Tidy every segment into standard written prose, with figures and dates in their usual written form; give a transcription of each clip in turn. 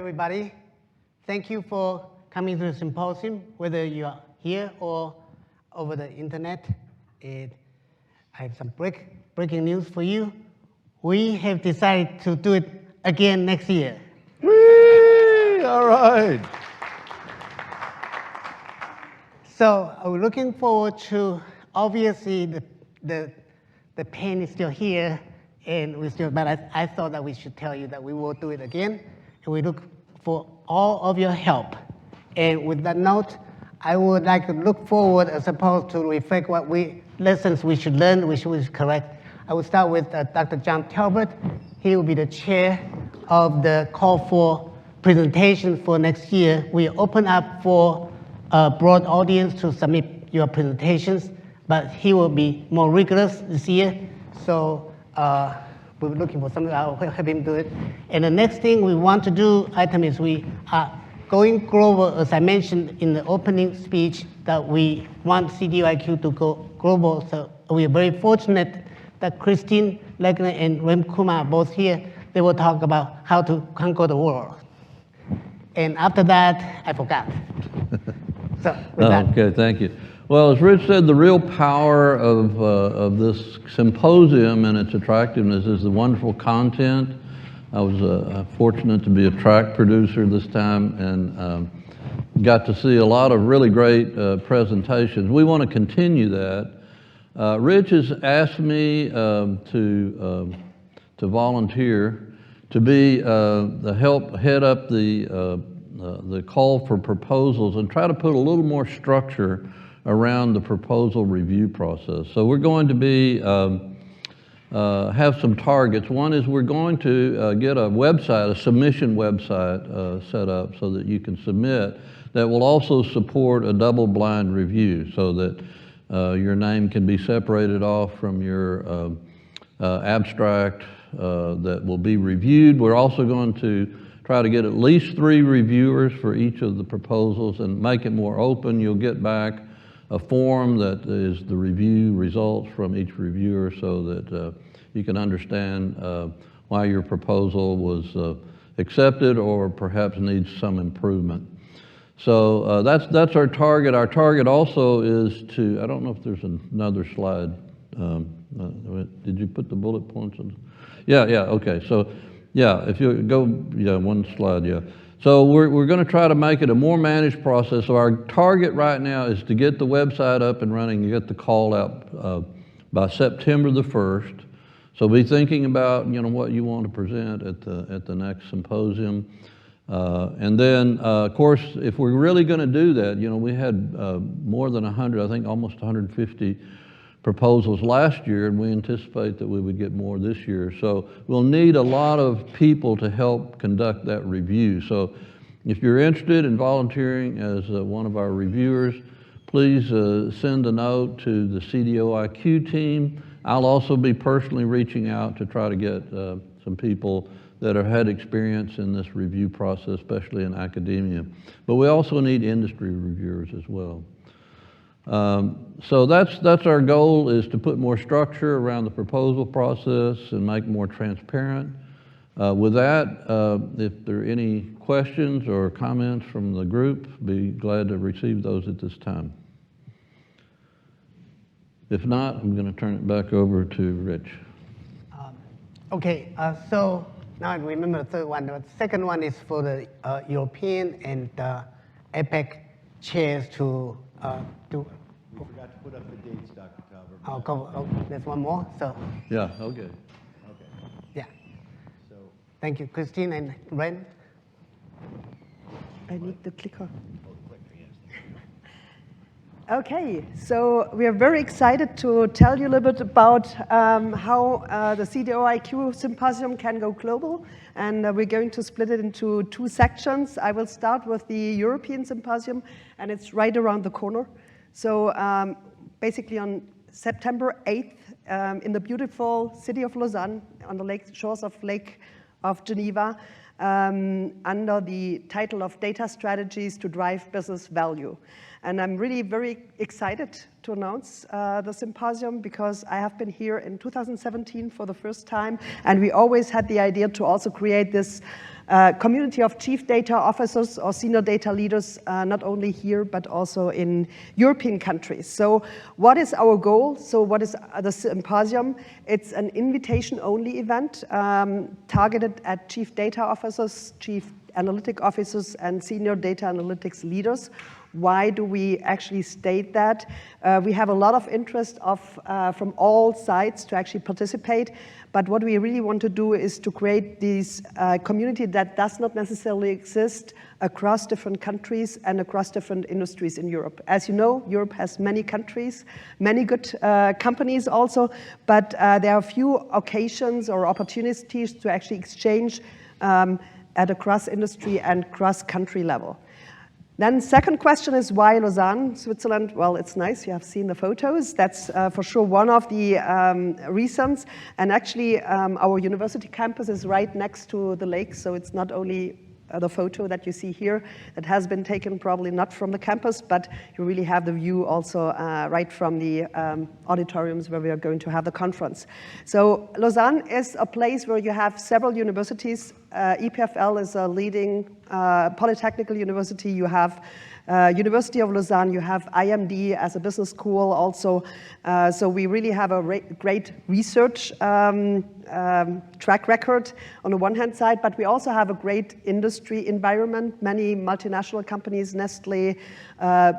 everybody. Thank you for coming to the symposium, whether you are here or over the internet. I have some breaking news for you. We have decided to do it again next year. Whee! All right. So we're looking forward to, obviously, the pain is still here, and but I thought that we should tell you that we will do it again, and we look for all of your help. And with that note, I would like to look forward as opposed to reflect what lessons we should learn, which was correct. I will start with Dr. John Talbot. He will be the chair of the call for presentation for next year. We open up for a broad audience to submit your presentations, but he will be more rigorous this year. So we're looking for something. I'll help him do it. And the next thing we want to do, item, is we are going global, as I mentioned in the opening speech, that we want CDOIQ to go global. So we are very fortunate that Christine Legner and Rem Kumar are both here. They will talk about how to conquer the world. And after that, I forgot. So Okay, thank you. Well, as Rich said, the real power of this symposium and its attractiveness is the wonderful content. I was fortunate to be a track producer this time and got to see a lot of really great presentations. We want to continue that. Rich has asked me to volunteer to be head up the call for proposals and try to put a little more structure around the proposal review process. So we're going to be have some targets. One is we're going to get a website, a submission website set up so that you can submit that will also support a double-blind review so that your name can be separated off from your abstract that will be reviewed. We're also going to try to get at least 3 reviewers for each of the proposals and make it more open. You'll get back a form that is the review results from each reviewer so that you can understand why your proposal was accepted or perhaps needs some improvement. So that's our target. Our target also is to, I don't know if there's another slide. Did you put the bullet points in? Yeah, okay. So yeah, if you go, one slide, yeah. So we're going to try to make it a more managed process. So our target right now is to get the website up and running, and get the call out by September the 1st. So be thinking about what you want to present at the next symposium. And then, of course, if we're really going to do that, we had more than 100, I think almost 150 proposals last year, and we anticipate that we would get more this year. So we'll need a lot of people to help conduct that review. So if you're interested in volunteering as one of our reviewers, please send a note to the CDOIQ team. I'll also be personally reaching out to try to get some people that have had experience in this review process, especially in academia. But we also need industry reviewers as well. So that's our goal, is to put more structure around the proposal process and make it more transparent. With that, if there are any questions or comments from the group, be glad to receive those at this time. If not, I'm going to turn it back over to Rich. Okay, so now I remember the third one. The second one is for the European and APEC chairs to do. We forgot to put up the dates, Dr. Talbot. There's one more. So. Yeah. Okay. Okay. Yeah. So. Thank you, Christine and Ren. I need the clicker. Oh, the clicker, yes. Okay, so we are very excited to tell you a little bit about how the CDOIQ symposium can go global, and we're going to split it into 2 sections. I will start with the European symposium, and it's right around the corner. So basically on September 8th in the beautiful city of Lausanne on the shores of Lake of Geneva under the title of Data Strategies to Drive Business Value. And I'm really very excited to announce the symposium because I have been here in 2017 for the first time, and we always had the idea to also create this community of chief data officers or senior data leaders, not only here, but also in European countries. So what is our goal? So what is the symposium? It's an invitation-only event targeted at chief data officers, chief analytic officers, and senior data analytics leaders. Why do we actually state that? We have a lot of interest from all sides to actually participate, but what we really want to do is to create this community that does not necessarily exist across different countries and across different industries in Europe. As you know, Europe has many countries, many good companies also, but there are a few occasions or opportunities to actually exchange at a cross-industry and cross-country level. Then second question is why Lausanne, Switzerland? Well, it's nice, you have seen the photos. That's for sure one of the reasons. And actually, our university campus is right next to the lake, so it's not only the photo that you see here that has been taken probably not from the campus, but you really have the view also right from the auditoriums where we are going to have the conference. So Lausanne is a place where you have several universities. EPFL is a leading polytechnical university. You have University of Lausanne, you have IMD as a business school also. So we really have a great research track record on the one hand side, but we also have a great industry environment. Many multinational companies, Nestle,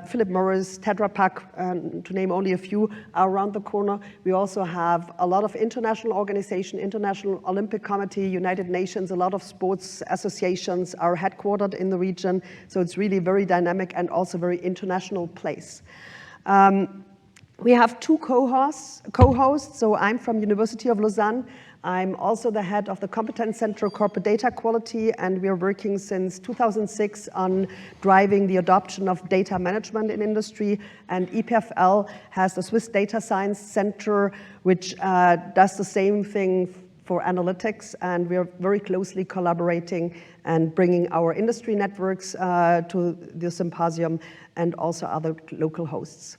Philip Morris, Tetra Pak, to name only a few, are around the corner. We also have a lot of international organizations, International Olympic Committee, United Nations, a lot of sports associations are headquartered in the region. So it's really very dynamic and also very international place. We have two co-hosts. So I'm from University of Lausanne. I'm also the head of the Competence Center Corporate Data Quality, and we are working since 2006 on driving the adoption of data management in industry. And EPFL has the Swiss Data Science Center, which does the same thing for analytics, and we are very closely collaborating and bringing our industry networks to the symposium and also other local hosts.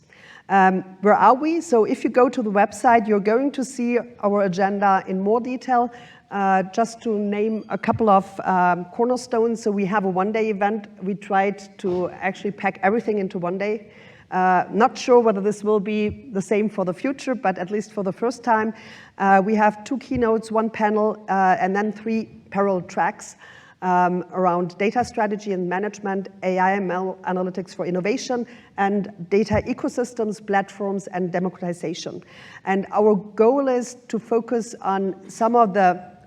Where are we? So if you go to the website, you're going to see our agenda in more detail. Just to name a couple of cornerstones. So we have a one-day event. We tried to actually pack everything into one day. Not sure whether this will be the same for the future, but at least for the first time, we have two keynotes, one panel, and then three parallel tracks around data strategy and management, AI/ML analytics for innovation, and data ecosystems, platforms, and democratization. And our goal is to focus on some of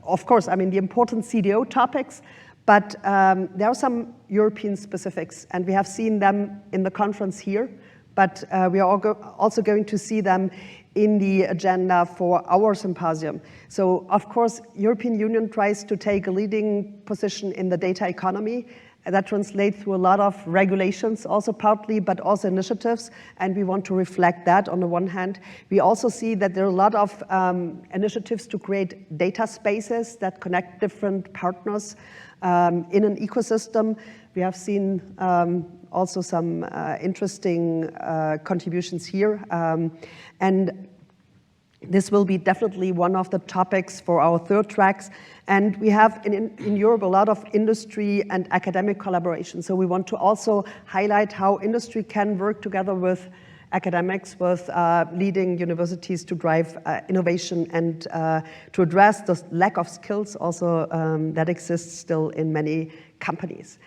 of course, I mean, the important CDO topics, but there are some European specifics, and we have seen them in the conference here, but we are also going to see them in the agenda for our symposium. So, of course, European Union tries to take a leading position in the data economy. That translates through a lot of regulations, also partly, but also initiatives, and we want to reflect that on the one hand. We also see that there are a lot of initiatives to create data spaces that connect different partners in an ecosystem. We have seen also some interesting contributions here. And this will be definitely one of the topics for our third tracks. And we have in Europe a lot of industry and academic collaboration. So we want to also highlight how industry can work together with academics, with leading universities to drive innovation and to address the lack of skills also that exists still in many companies.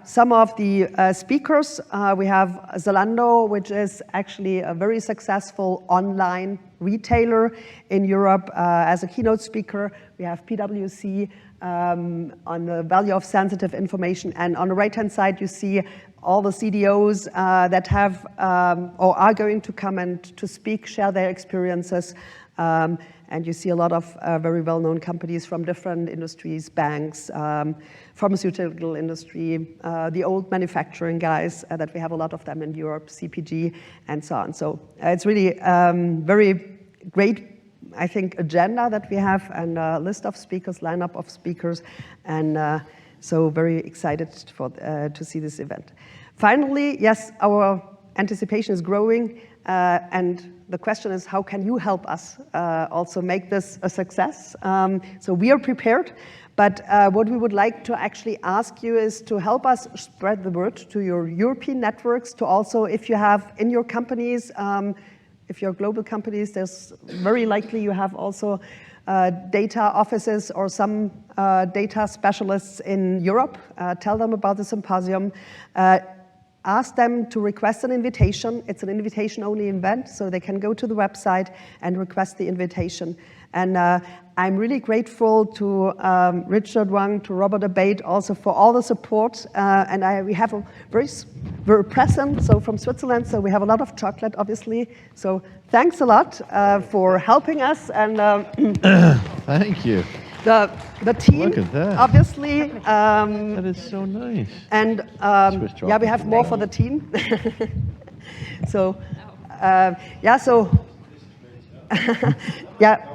Some of the speakers, we have Zalando, which is actually a very successful online retailer in Europe as a keynote speaker. We have PwC on the value of sensitive information. And on the right-hand side, you see all the CDOs that have or are going to come and to speak, share their experiences. And you see a lot of very well-known companies from different industries, banks, pharmaceutical industry, the old manufacturing guys that we have a lot of them in Europe, CPG, and so on. So it's really very great, I think, agenda that we have and a list of speakers, lineup of speakers, and so very excited to see this event. Finally, yes, our anticipation is growing, and the question is, how can you help us also make this a success? So we are prepared, but what we would like to actually ask you is to help us spread the word to your European networks, to also, if you have in your companies, if you're global companies, there's very likely you have also data offices or some data specialists in Europe. Tell them about the symposium. Ask them to request an invitation. It's an invitation-only event, so they can go to the website and request the invitation. And I'm really grateful to Richard Wang, to Robert Abate, also for all the support. And we have a very present, so from Switzerland, so we have a lot of chocolate, obviously. So thanks a lot for helping us. And Thank you. the team, Look at that. obviously. That is so nice. And Swiss yeah, chocolate. we have more for the team. So yeah, so yeah.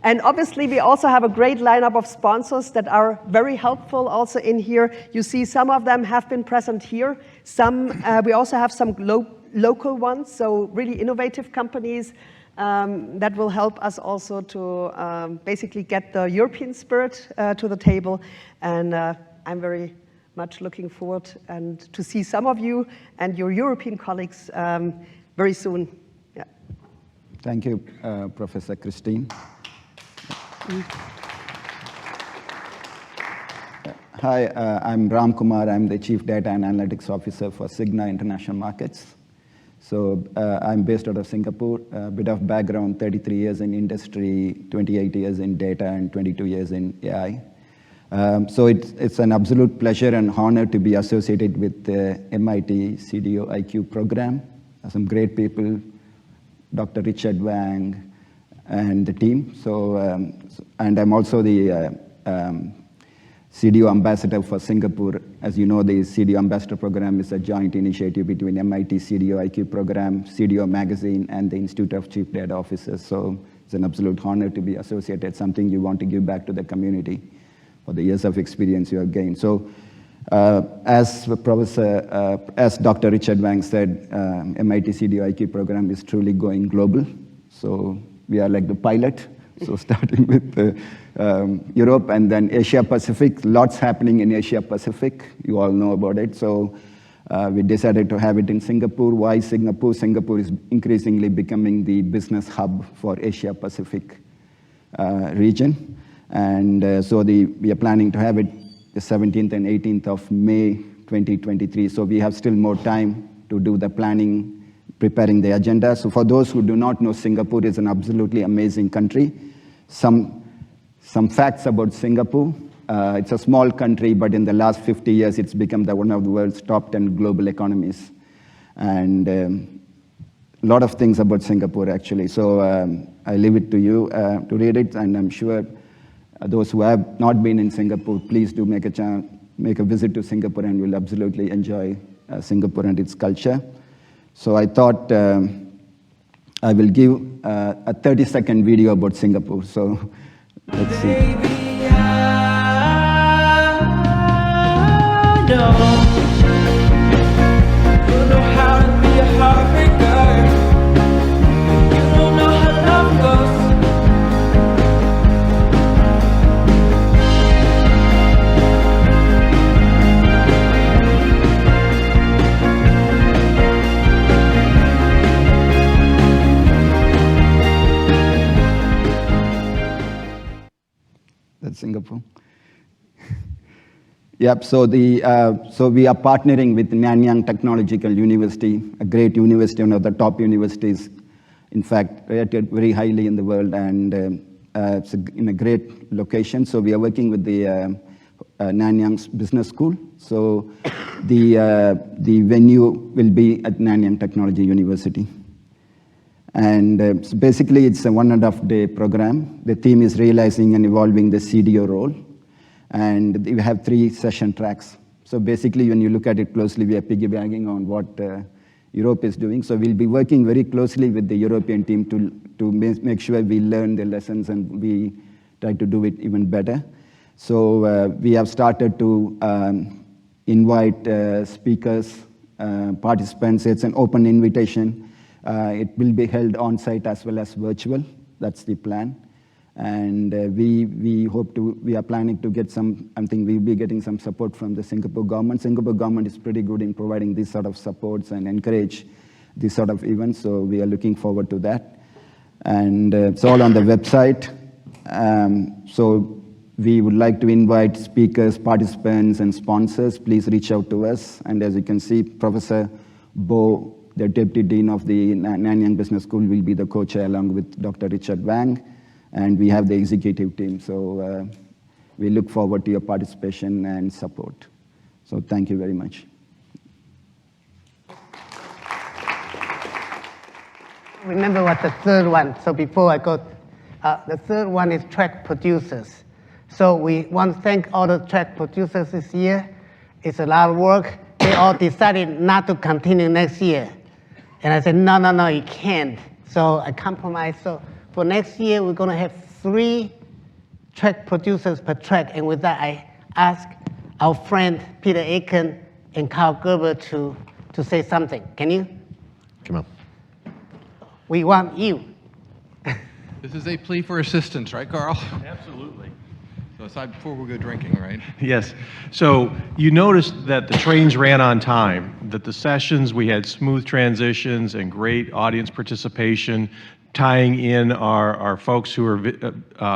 And obviously, we also have a great lineup of sponsors that are very helpful also in here. You see some of them have been present here. Some, we also have some local ones, so really innovative companies that will help us also to basically get the European spirit to the table. And I'm very much looking forward and to see some of you and your European colleagues very soon. Yeah. Thank you, Professor Christine. Hi, I'm Ram Kumar. I'm the Chief Data and Analytics Officer for Cigna International Markets. So I'm based out of Singapore. A bit of background, 33 years in industry, 28 years in data, and 22 years in AI. So it's an absolute pleasure and honor to be associated with the MIT CDO IQ program. Some great people, Dr. Richard Wang, and the team. So, and I'm also the CDO ambassador for Singapore. As you know, the CDO ambassador program is a joint initiative between MIT CDO IQ program, CDO magazine, and the Institute of Chief Data Officers. So it's an absolute honor to be associated, something you want to give back to the community for the years of experience you have gained. So as Dr. Richard Wang said, MIT CDO IQ program is truly going global. So we are like the pilot, so starting with Europe and then Asia Pacific. Lots happening in Asia Pacific. You all know about it. So we decided to have it in Singapore. Why Singapore? Singapore is increasingly becoming the business hub for Asia Pacific region. And so we are planning to have it the 17th and 18th of May 2023. So we have still more time to do the planning, preparing the agenda. So for those who do not know, Singapore is an absolutely amazing country. Some facts about Singapore. It's a small country, but in the last 50 years, it's become one of the world's top 10 global economies. And a lot of things about Singapore, actually. So I leave it to you to read it, and I'm sure those who have not been in Singapore, please do make a visit to Singapore, and you'll absolutely enjoy Singapore and its culture. So I thought I will give a 30-second video about Singapore. So let's see. Baby, I don't know how to be a heartbreaker. You don't know how love goes. That's Singapore. Yep, so we are partnering with Nanyang Technological University, a great university, one of the top universities, in fact, rated very highly in the world, and it's in a great location. So we are working with the Nanyang's business school. So the venue will be at Nanyang Technology University. And so basically, it's a 1.5-day program. The theme is realizing and evolving the CDO role. And we have 3 session tracks. So basically, when you look at it closely, we are piggybacking on what Europe is doing. So we'll be working very closely with the European team to make sure we learn the lessons and we try to do it even better. So we have started to invite speakers participants. It's an open invitation. It will be held on-site as well as virtual. That's the plan. And we are planning to get I think we'll be getting some support from the Singapore government. Singapore government is pretty good in providing these sort of supports and encourage these sort of events, so we are looking forward to that. And it's all on the website. So we would like to invite speakers, participants, and sponsors. Please reach out to us. And as you can see, Professor Bo, the Deputy Dean of the Nanyang Business School, will be the co-chair along with Dr. Richard Wang. And we have the executive team. So we look forward to your participation and support. So thank you very much. Remember what the third one, so before I go, the third one is track producers. So we want to thank all the track producers this year. It's a lot of work. They all decided not to continue next year. And I said, no, you can't. So I compromised. So for next year, we're going to have 3 track producers per track. And with that, I asked our friend Peter Aiken and Carl Gerber to say something. Can you? Come on. We want you. This is a plea for assistance, right, Carl? Absolutely. So aside before we go drinking, right? Yes. So you noticed that the trains ran on time, that the sessions, we had smooth transitions and great audience participation, tying in our folks who are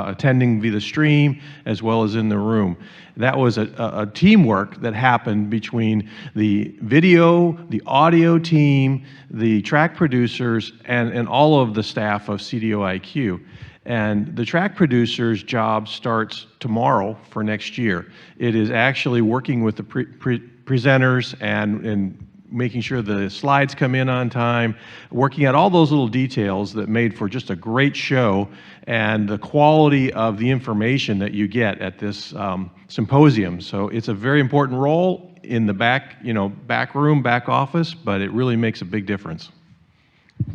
attending via the stream as well as in the room. That was a teamwork that happened between the video, the audio team, the track producers, and all of the staff of CDOIQ. And the track producer's job starts tomorrow for next year. It is actually working with the presenters and making sure the slides come in on time, working out all those little details that made for just a great show, and the quality of the information that you get at this symposium. So it's a very important role in the back room, back office, but it really makes a big difference.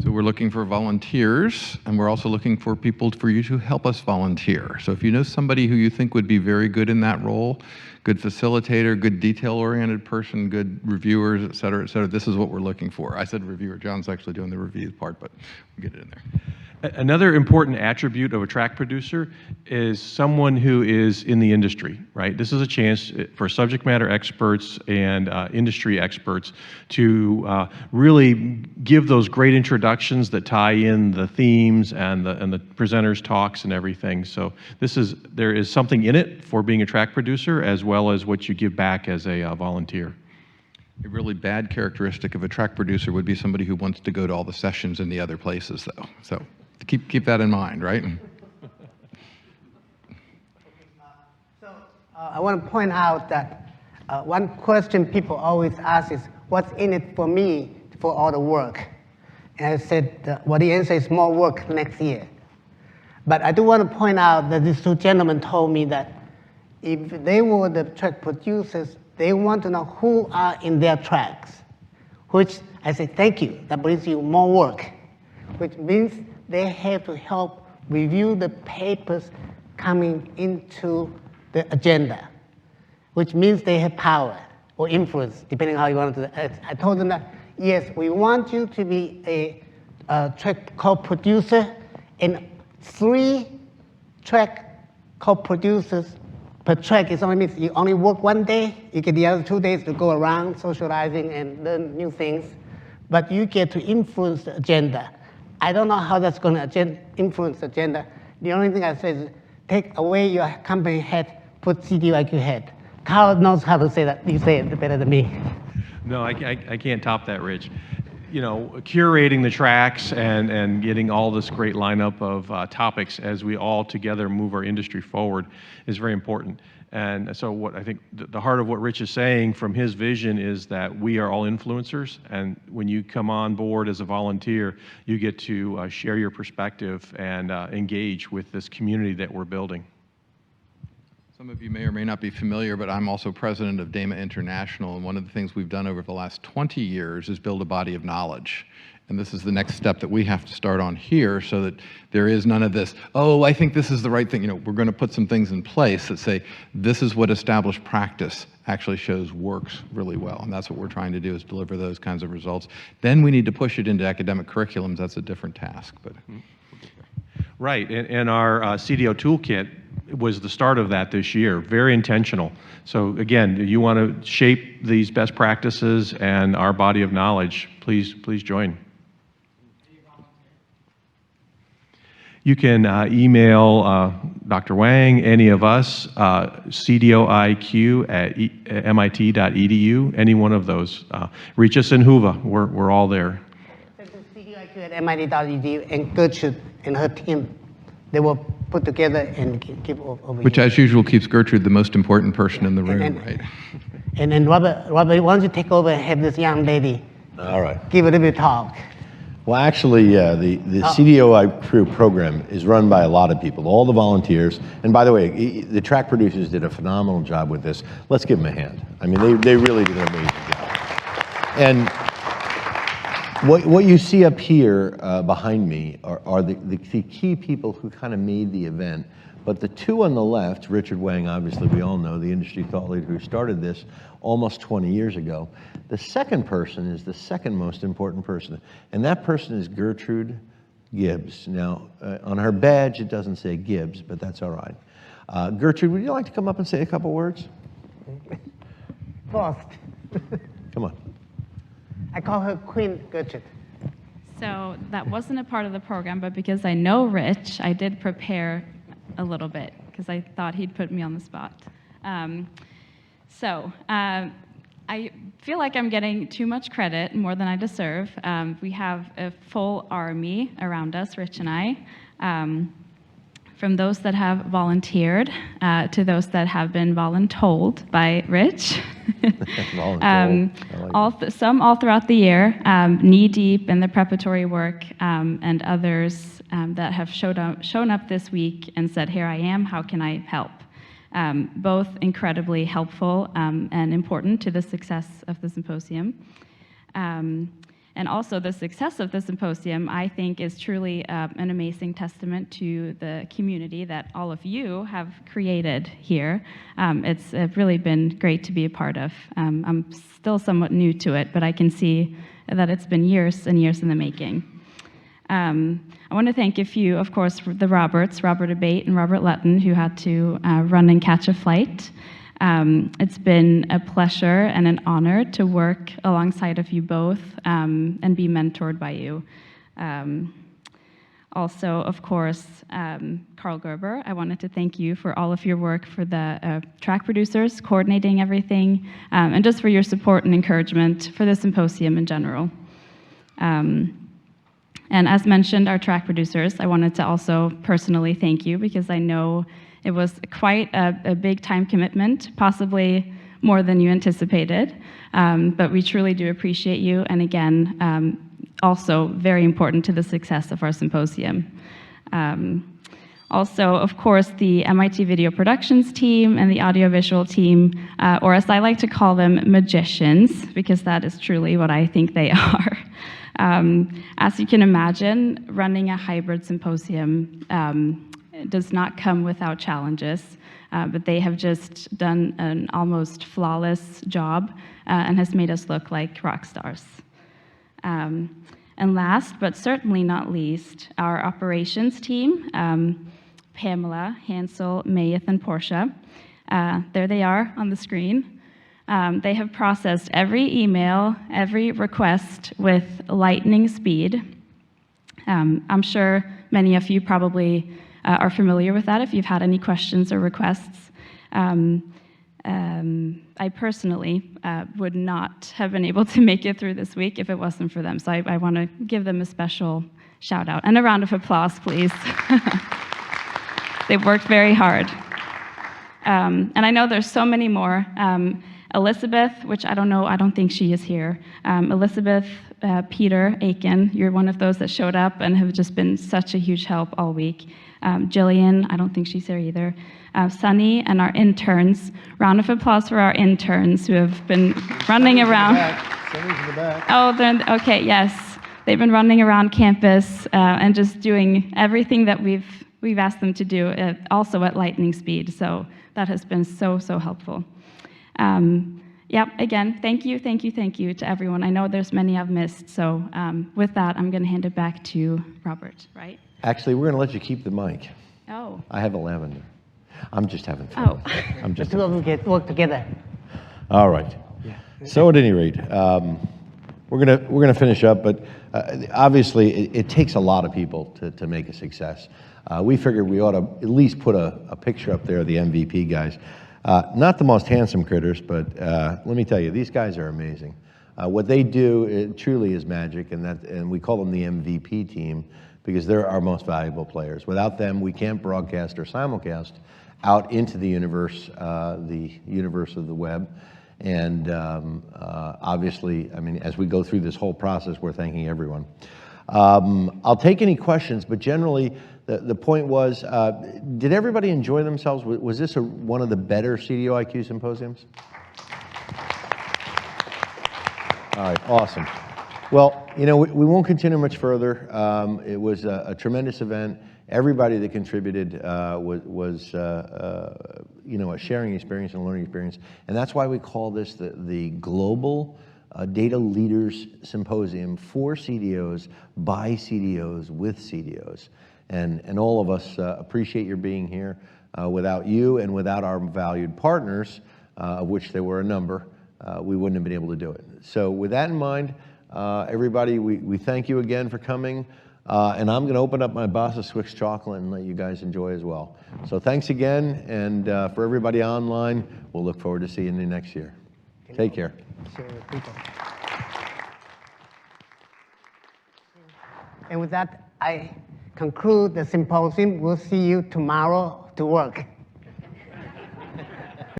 So we're looking for volunteers, and we're also looking for people for you to help us volunteer. So if you know somebody who you think would be very good in that role, good facilitator, good detail-oriented person, good reviewers, et cetera, this is what we're looking for. I said reviewer. John's actually doing the review part, but we'll get it in there. Another important attribute of a track producer is someone who is in the industry, right? This is a chance for subject matter experts and industry experts to really give those great introductions that tie in the themes and the presenters' talks and everything. So there is something in it for being a track producer as well as what you give back as a volunteer. A really bad characteristic of a track producer would be somebody who wants to go to all the sessions in the other places, though. So keep that in mind, right? I want to point out that one question people always ask is, what's in it for me for all the work? And I said, the answer is more work next year. But I do want to point out that these 2 gentlemen told me that if they were the track producers, they want to know who are in their tracks, which I said, thank you, that brings you more work, which means they have to help review the papers coming into the agenda, which means they have power or influence, depending on how you want to. I told them that, yes, we want you to be a track co-producer, and 3 track co-producers per track. It only means you only work 1 day, you get the other 2 days to go around socializing and learn new things, but you get to influence the agenda. I don't know how that's going to influence the agenda. The only thing I say is take away your company head, put CDOIQ head. Carl knows how to say that. You say it better than me. No, I can't top that, Rich. You know, curating the tracks and getting all this great lineup of topics as we all together move our industry forward is very important. And so what I think the heart of what Rich is saying from his vision is that we are all influencers, and when you come on board as a volunteer, you get to share your perspective and engage with this community that we're building. Some of you may or may not be familiar, but I'm also president of DAMA International, and one of the things we've done over the last 20 years is build a body of knowledge. And this is the next step that we have to start on here so that there is none of this, oh, I think this is the right thing. You know, we're going to put some things in place that say this is what established practice actually shows works really well. And that's what we're trying to do, is deliver those kinds of results. Then we need to push it into academic curriculums. That's a different task. But Right, and our CDO toolkit was the start of that this year, very intentional. So again, you want to shape these best practices and our body of knowledge, please join. You can email Dr. Wang, any of us, cdoiq@mit.edu, any one of those. Reach us in Hoover, we're all there. CDIQ@mit.edu, and Gertrude and her team, they will put together and give over which, here. as usual, keeps Gertrude the most important person in the room, right? And then Robert, why don't you take over and have this young lady All right. give a little bit talk? Well, actually, the CDOI crew program is run by a lot of people, all the volunteers. And by the way, the track producers did a phenomenal job with this. Let's give them a hand. I mean, they really did an amazing job. And what you see up here behind me are the key people who kind of made the event. But the two on the left, Richard Wang, obviously we all know, the industry thought leader who started this almost 20 years ago. The second person is the second most important person, and that person is Gertrude Gibbs. Now, on her badge, it doesn't say Gibbs, but that's all right. Gertrude, would you like to come up and say a couple words? First, Come on. I call her Queen Gertrude. So that wasn't a part of the program, but because I know Rich, I did prepare a little bit because I thought he'd put me on the spot. I feel like I'm getting too much credit, more than I deserve. We have a full army around us, Rich and I, from those that have volunteered to those that have been voluntold by Rich. Some all throughout the year, knee-deep in the preparatory work, and others that have shown up this week and said, here I am, how can I help? Both incredibly helpful and important to the success of the symposium. And also the success of the symposium, I think, is truly an amazing testament to the community that all of you have created here. It's really been great to be a part of. I'm still somewhat new to it, but I can see that it's been years and years in the making. I want to thank a few, of course, the Roberts, Robert Abate and Robert Lutton, who had to run and catch a flight. It's been a pleasure and an honor to work alongside of you both and be mentored by you. Also, of course, Carl Gerber, I wanted to thank you for all of your work for the track producers, coordinating everything, and just for your support and encouragement for the symposium in general. And as mentioned, our track producers, I wanted to also personally thank you because I know it was quite a big time commitment, possibly more than you anticipated, but we truly do appreciate you, and again, also very important to the success of our symposium. Also, of course, the MIT Video Productions team and the audiovisual team, or as I like to call them, magicians, because that is truly what I think they are. As you can imagine, running a hybrid symposium does not come without challenges, but they have just done an almost flawless job and has made us look like rock stars. And last, but certainly not least, our operations team, Pamela, Hansel, Mayeth, and Portia. There they are on the screen. They have processed every email, every request with lightning speed. I'm sure many of you probably are familiar with that if you've had any questions or requests. I personally would not have been able to make it through this week if it wasn't for them. So I want to give them a special shout out and a round of applause, please. They've worked very hard. And I know there's so many more. Elizabeth, which I don't think she is here. Elizabeth, Peter, Aiken, you're one of those that showed up and have just been such a huge help all week. Jillian, I don't think she's here either, Sunny, and our interns. Round of applause for our interns who have been running around. Oh, okay, yes. They've been running around campus and just doing everything that we've asked them to do, also at lightning speed. So that has been so helpful. Again, thank you to everyone. I know there's many I've missed. So with that, I'm going to hand it back to Robert, right? Actually, we're going to let you keep the mic. Oh. I have a lavender. I'm just having fun. Oh. I'm The just. two of them can work together. All right. So at any rate, we're gonna finish up, but obviously it takes a lot of people to make a success. We figured we ought to at least put a picture up there of the MVP guys. Not the most handsome critters, but let me tell you, these guys are amazing. What they do, it truly is magic, and we call them the MVP team because they're our most valuable players. Without them, we can't broadcast or simulcast out into the universe of the web. And obviously, I mean, as we go through this whole process, we're thanking everyone. I'll take any questions, but generally, the point was, did everybody enjoy themselves? Was this one of the better CDO IQ symposiums? All right, awesome. Well, you know, we won't continue much further. It was a tremendous event. Everybody that contributed was you know, a sharing experience and a learning experience. And that's why we call this the Global Data Leaders Symposium for CDOs, by CDOs, with CDOs. And all of us appreciate your being here. Without you and without our valued partners, of which there were a number, we wouldn't have been able to do it. So with that in mind, everybody, we thank you again for coming. And I'm going to open up my Bossa Swiss chocolate and let you guys enjoy as well. So thanks again, and for everybody online, we'll look forward to seeing you next year. Take care. And with that, I conclude the symposium. We'll see you tomorrow to work.